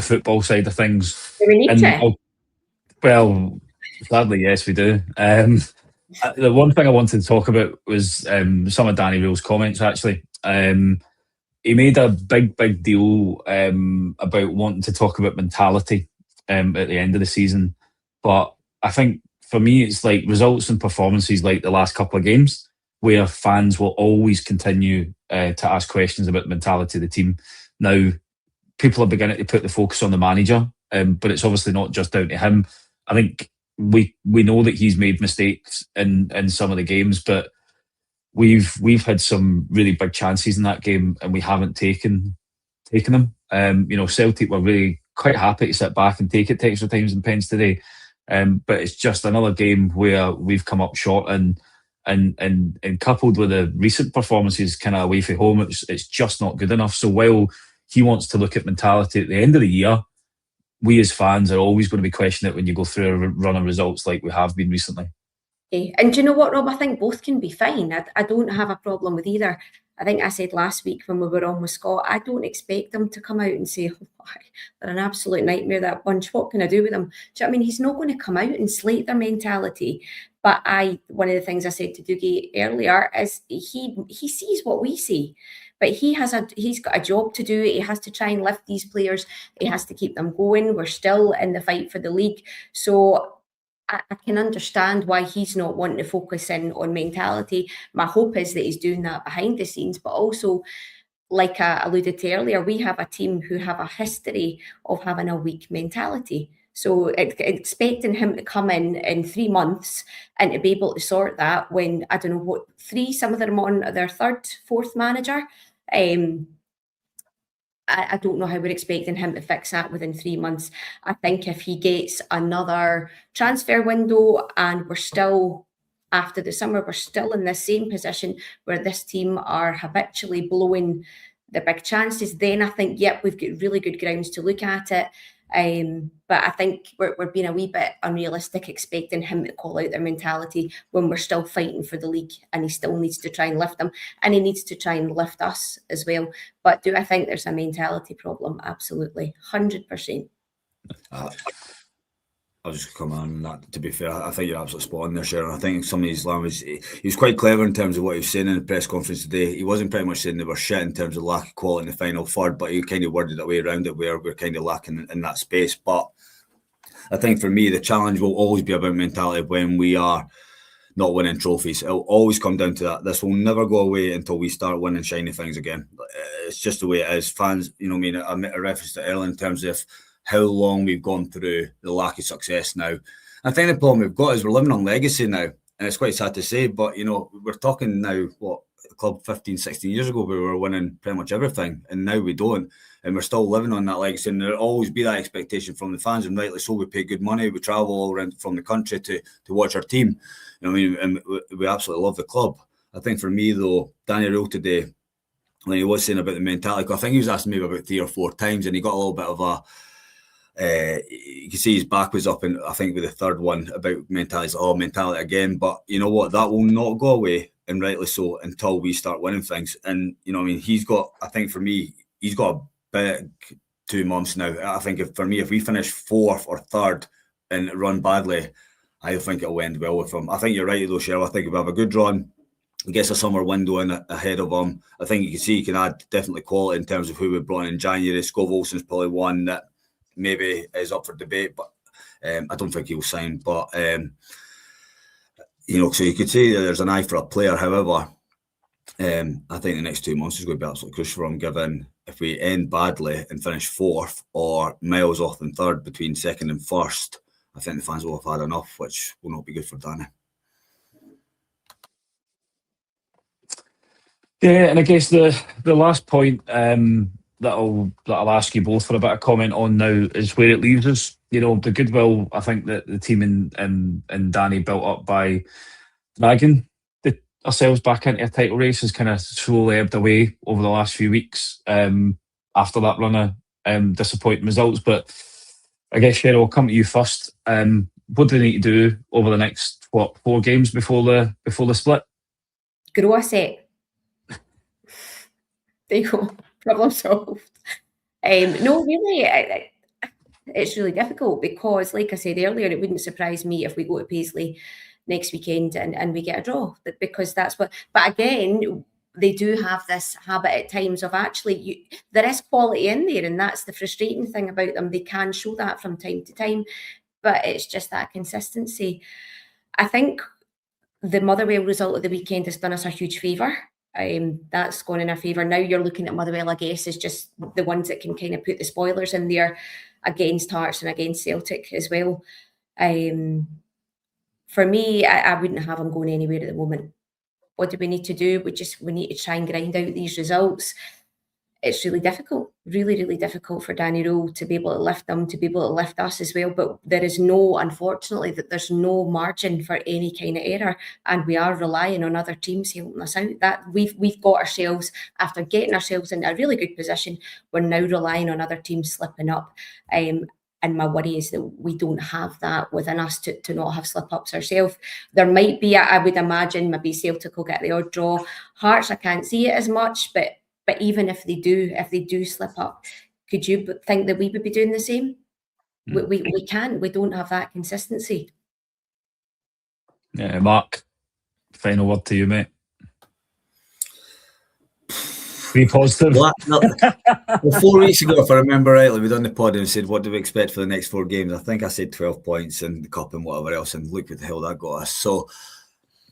football side of things. Do we need to? Well, sadly, yes, we do. The one thing I wanted to talk about was some of Danny Rale's comments, actually. He made a big deal about wanting to talk about mentality at the end of the season. But I think for me, it's like results and performances like the last couple of games where fans will always continue to ask questions about the mentality of the team. Now, people are beginning to put the focus on the manager, but it's obviously not just down to him. I think we know that he's made mistakes in some of the games, but we've had some really big chances in that game and we haven't taken them. You know, Celtic were really quite happy to sit back and take it to extra times and pens today. But it's just another game where we've come up short and coupled with the recent performances kind of away from home, it's just not good enough. So while he wants to look at mentality at the end of the year, we as fans are always going to be questioning it when you go through a run of results like we have been recently. And do you know what, Rob? I think both can be fine. I don't have a problem with either. I think I said last week when we were on with Scott, I don't expect them to come out and say, oh, they're an absolute nightmare, that bunch. What can I do with them? Do you know what I mean? He's not going to come out and slate their mentality. But one of the things I said to Dougie earlier is he sees what we see. But he's got a job to do. He has to try and lift these players. He has to keep them going. We're still in the fight for the league. So I can understand why he's not wanting to focus in on mentality. My hope is that he's doing that behind the scenes, but also, like I alluded to earlier, we have a team who have a history of having a weak mentality. So expecting him to come in 3 months and to be able to sort that when, I don't know what, some of them on their third, fourth manager, I don't know how we're expecting him to fix that within 3 months. I think if he gets another transfer window and we're still, after the summer, we're still in the same position where this team are habitually blowing the big chances, then I think, yep, we've got really good grounds to look at it. But I think we're being a wee bit unrealistic, expecting him to call out their mentality when we're still fighting for the league, and he still needs to try and lift them, and he needs to try and lift us as well. But do I think there's a mentality problem? Absolutely, 100%. I'll just come on that. To be fair, I think you're absolutely spot on there, Sharon. I think some of his language, he was quite clever in terms of what he was saying in the press conference today. He wasn't pretty much saying they were shit in terms of lack of quality in the final third, but he kind of worded it way around it where we're kind of lacking in that space. But I think for me, the challenge will always be about mentality when we are not winning trophies. It'll always come down to that. This will never go away until we start winning shiny things again. It's just the way it is. Fans, you know what I mean? I made a reference to earlier in terms of how long we've gone through the lack of success now. I think the problem we've got is we're living on legacy now. And it's quite sad to say, but, you know, we're talking now, what, a club 15, 16 years ago, we were winning pretty much everything. And now we don't. And we're still living on that legacy. And there'll always be that expectation from the fans. And rightly so, we pay good money. We travel all around from the country to watch our team. You know what I mean? And we absolutely love the club. I think for me, though, Danny Rule today, when he was saying about the mentality, I think he was asking maybe about 3 or 4 times, and he got a little bit of a, you can see his back was up, and I think with the third one about mentality, mentality again. But you know what? That will not go away, and rightly so, until we start winning things. And you know, I mean, he's got. I think for me, he's got a big 2 months now. I think if we finish 4th or 3rd and run badly, I think it'll end well with him. I think you're right though, Cheryl. I think if we have a good run, he gets a summer window in ahead of him. I think you can see he can add definitely quality in terms of who we brought in January. Scott Olsen's probably one that maybe is up for debate, but I don't think he'll sign. But you know, so you could say that there's an eye for a player. However, I think the next 2 months is going to be absolutely crucial for him, given if we end badly and finish 4th or miles off in 3rd between 2nd and 1st, I think the fans will have had enough, which will not be good for Danny. Yeah, and I guess the last point that I'll ask you both for a bit of comment on now is where it leaves us. You know, the goodwill I think that the team and Danny built up by dragging ourselves back into a title race has kind of slowly ebbed away over the last few weeks after that run of disappointing results. But I guess, Cheryl, I'll come to you first. What do they need to do over the next 4 games before the split? Grow a set. There you go. Problem solved. No, really, it's really difficult because, like I said earlier, it wouldn't surprise me if we go to Paisley next weekend and we get a draw, because that's what. But again, they do have this habit at times of actually there is quality in there, and that's the frustrating thing about them. They can show that from time to time, but it's just that consistency. I think the Motherwell result of the weekend has done us a huge favour. That's gone in our favour. Now you're looking at Motherwell, I guess, as just the ones that can kind of put the spoilers in there against Hearts and against Celtic as well. For me, I wouldn't have them going anywhere at the moment. What do we need to do? We need to try and grind out these results. It's really difficult, really, really difficult for Danny Rule to be able to lift them, to be able to lift us as well. But there is unfortunately, there's no margin for any kind of error, and we are relying on other teams helping us out. That we've got ourselves, after getting ourselves in a really good position, we're now relying on other teams slipping up. And my worry is that we don't have that within us to not have slip-ups ourselves. There might be, I would imagine, maybe Celtic will get the odd draw. Hearts, I can't see it as much, but even if they do slip up, could you think that we would be doing the same? We can't. We don't have that consistency. Yeah, Mark, final word to you, mate. Be positive. Well, 4 weeks ago, if I remember rightly, we done the pod and said, what do we expect for the next 4 games? I think I said 12 points in the cup and whatever else, and look what the hell that got us. So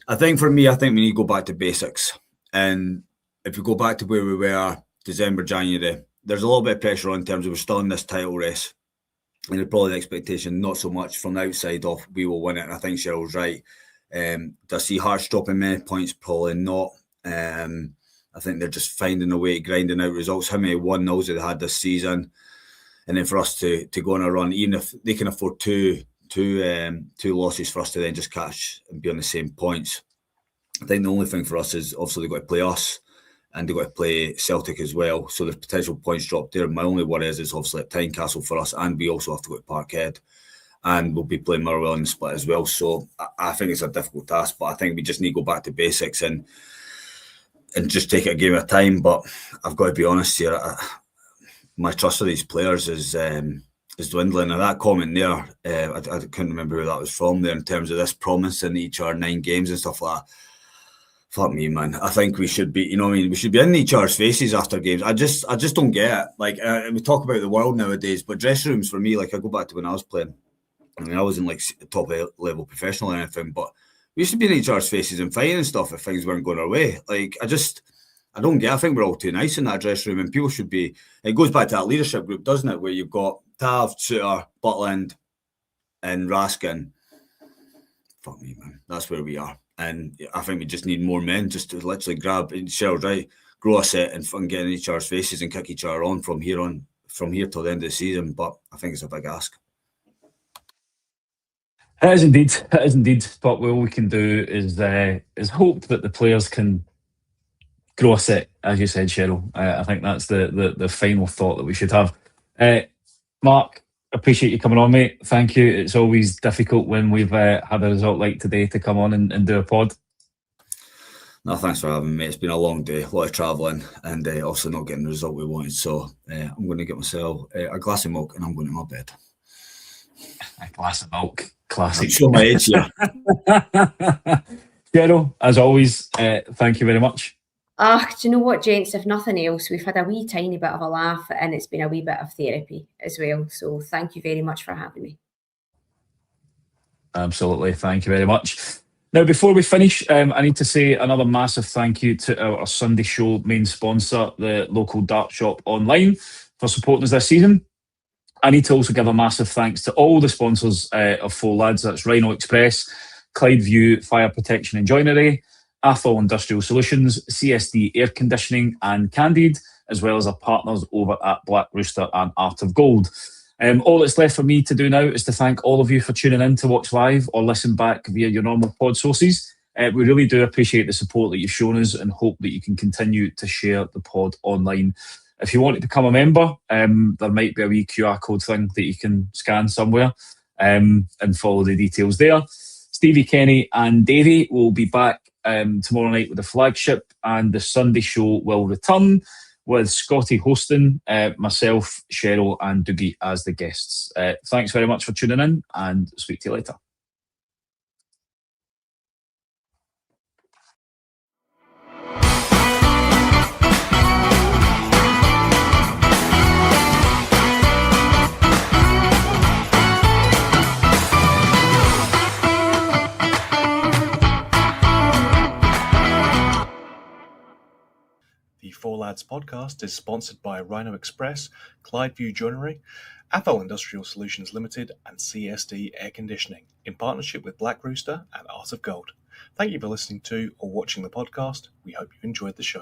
I think for me, we need to go back to basics. And if we go back to where we were December, January, there's a little bit of pressure on in terms of we're still in this title race. And there's probably the expectation, not so much from the outside of we will win it. And I think Cheryl's right. Do I see Hearts dropping many points? Probably not. I think they're just finding a way, grinding out results. How many 1-0s they had this season? And then for us to go on a run, even if they can afford two losses for us to then just catch and be on the same points. I think the only thing for us is obviously they've got to play us. and they've got to play Celtic as well. So there's potential points dropped there. My only worry is it's obviously at Tynecastle for us, and we also have to go to Parkhead, and we'll be playing Motherwell in the split as well. So I think it's a difficult task, but I think we just need to go back to basics and just take it a game at a time. But I've got to be honest here, my trust of these players is dwindling. And that comment there, I couldn't remember who that was from there in terms of this promising each other 9 games and stuff like that. Fuck me, man. I think we should be, you know what I mean? We should be in each other's faces after games. I just don't get it. Like, we talk about the world nowadays, but dressing rooms for me, like, I go back to when I was playing. I mean, I wasn't like top level professional or anything, but we used to be in each other's faces and fighting and stuff if things weren't going our way. Like, I don't get it. I think we're all too nice in that dressing room, and people should be. It goes back to that leadership group, doesn't it? Where you've got Tav, Suter, Butland, and Raskin. Fuck me, man. That's where we are. And I think we just need more men just to literally grab, Cheryl's right, grow a set and fucking get in each other's faces and kick each other on from here till the end of the season. But I think it's a big ask. It is indeed. But all we can do is hope that the players can grow a set, as you said, Cheryl. I think that's the final thought that we should have. Mark, appreciate you coming on, mate. Thank you. It's always difficult when we've had a result like today to come on and do a pod. No, thanks for having me. It's been a long day, a lot of travelling, and also not getting the result we wanted. So I'm going to get myself a glass of milk and I'm going to my bed. A glass of milk. Classic. I'm sure my age here. Cheryl, as always, thank you very much. Do you know what, gents? If nothing else, we've had a wee tiny bit of a laugh, and it's been a wee bit of therapy as well. So thank you very much for having me. Absolutely. Thank you very much. Now, before we finish, I need to say another massive thank you to our Sunday show main sponsor, the local dart shop online, for supporting us this season. I need to also give a massive thanks to all the sponsors of Four Lads. That's Rhino Express, Clyde View Fire Protection and Joinery, Athol Industrial Solutions, CSD Air Conditioning and Candid, as well as our partners over at Black Rooster and Art of Gold. All that's left for me to do now is to thank all of you for tuning in to watch live or listen back via your normal pod sources. We really do appreciate the support that you've shown us and hope that you can continue to share the pod online. If you want to become a member, there might be a wee QR code thing that you can scan somewhere and follow the details there. Stevie, Kenny and Davey will be back tomorrow night with the flagship, and the Sunday show will return with Scotty hosting, myself, Cheryl and Doogie as the guests. Thanks very much for tuning in, and speak to you later. The Four Lads podcast is sponsored by Rhino Express, Clyde View Joinery, Athol Industrial Solutions Limited and CSD Air Conditioning in partnership with Black Rooster and Art of Gold. Thank you for listening to or watching the podcast. We hope you enjoyed the show.